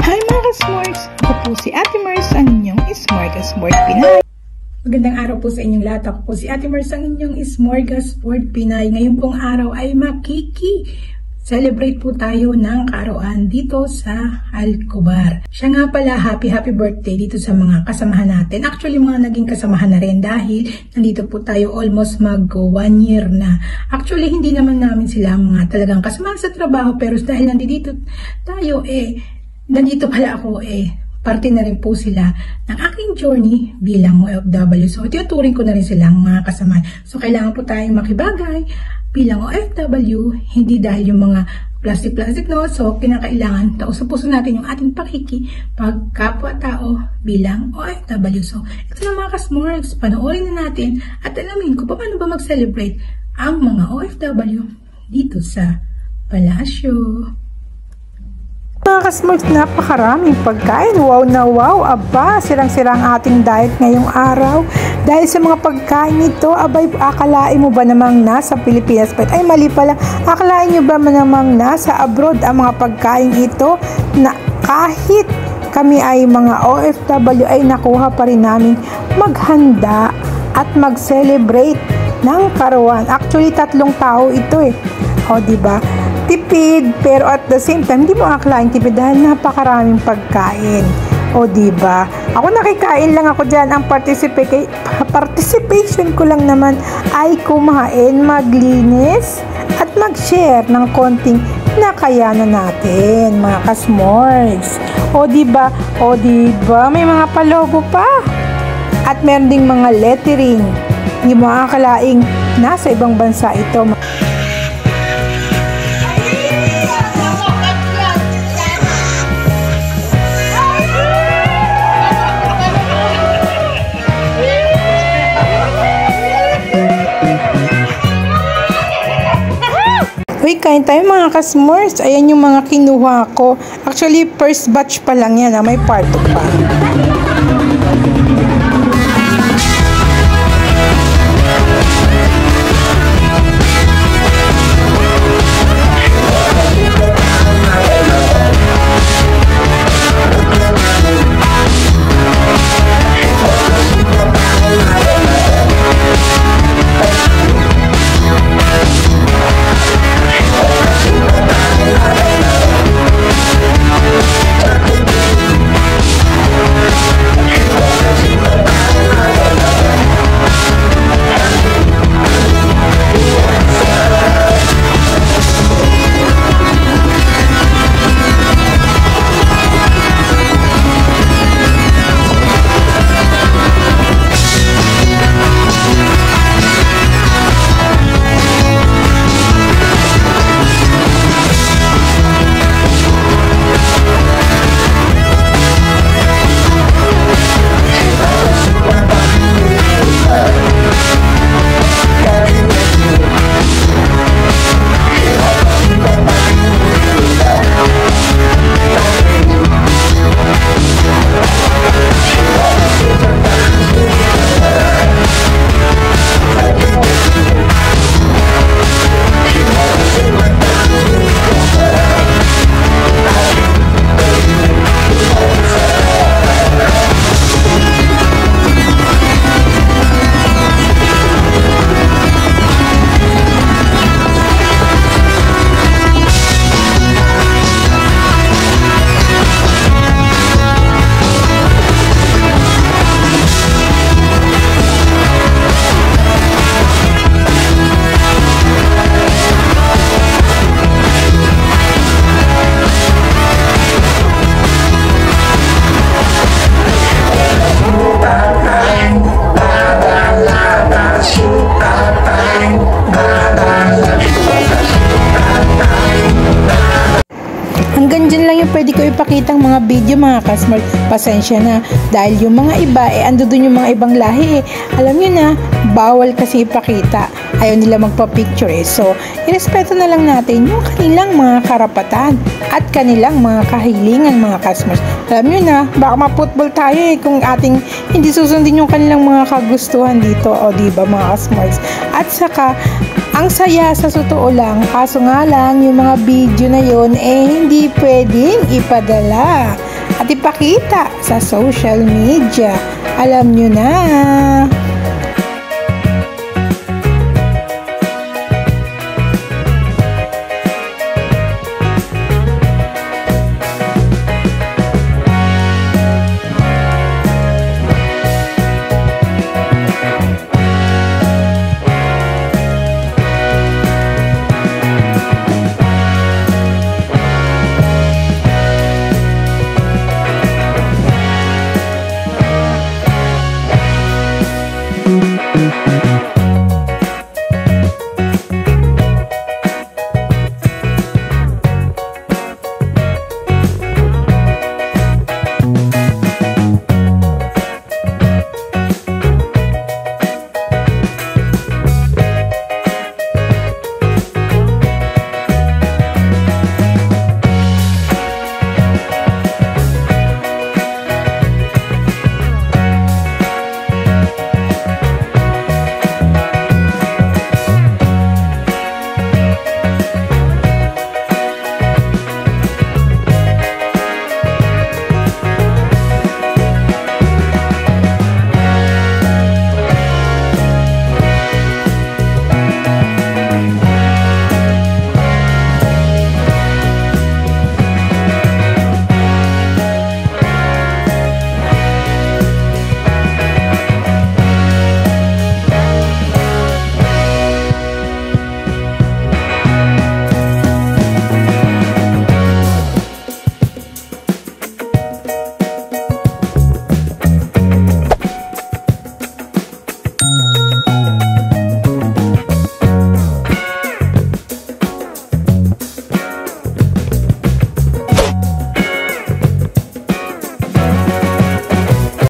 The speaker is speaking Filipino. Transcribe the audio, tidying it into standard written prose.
Hi mga ka-Smorgs! Ako po si Ate Mars, ang inyong Smorgasbord Pinay. Magandang araw po sa inyong lahat. Ako po si Ate Mars, ang inyong Smorgasbord Pinay. Ngayon pong araw ay celebrate po tayo ng kaarawan dito sa Alcobar. Siya nga pala, happy birthday dito sa mga kasamahan natin. Actually, mga naging kasamahan na rin dahil nandito po tayo almost mag 1 year na. Actually, hindi naman namin sila mga talagang kasamahan sa trabaho, pero dahil nandito tayo, nandito pala ako, parte na rin po sila ng aking journey bilang OFW. So, tinuturing ko na rin silang mga kasamahan. So, kailangan po tayong makibagay bilang OFW, hindi dahil yung mga plastic, no? So, kinakailangan taos-puso natin yung ating pagkapwa-tao bilang OFW. So, ito na mga ka-Smorgs, panoorin na natin at alamin ko paano ba mag-celebrate ang mga OFW dito sa Palasyo. Mga ka-Smorgs, napakaraming pagkain. Wow na wow. Aba, sirang-sirang ating diet ngayong araw. Dahil sa mga pagkain nito, abay, akalain mo ba namang nasa Pilipinas pa? Ay, mali pala. Akalain nyo ba namang nasa abroad ang mga pagkain ito na kahit kami ay mga OFW ay nakuha pa rin namin maghanda at mag-celebrate ng kaarawan. Actually, 3 tao ito O, diba? Tipid, pero at the same time, hindi mo akalain tipid dahil napakaraming pagkain. O, diba? Ako nakikain lang ako dyan. Ang participation ko lang naman ay kumain, maglinis, at mag-share ng konting nakayanan natin, mga ka-Smorgs. O, diba? O, diba? May mga palogo pa. At meron ding mga lettering. Hindi mo akalaing nasa ibang bansa ito. Uy, kain tayo mga ka-Smorgs. Ayan yung mga kinuha ko. Actually, first batch pa lang yan. May part 2 pa. Hanggang dyan lang yung pwede ko ipakitang mga video mga ka-Smorgs. Pasensya na dahil yung mga iba ando dun yung mga ibang lahi Alam nyo na, bawal kasi ipakita. Ayaw nila magpa-picture So, irespeto na lang natin yung kanilang mga karapatan at kanilang mga kahilingan mga ka-Smorgs. Alam nyo na, baka ma-football tayo kung ating hindi susundin yung kanilang mga kagustuhan dito. O diba mga ka-Smorgs? At saka, ang saya sa totoo lang, kaso nga lang yung mga video na yon hindi pwedeng ipadala at ipakita sa social media. Alam nyo na!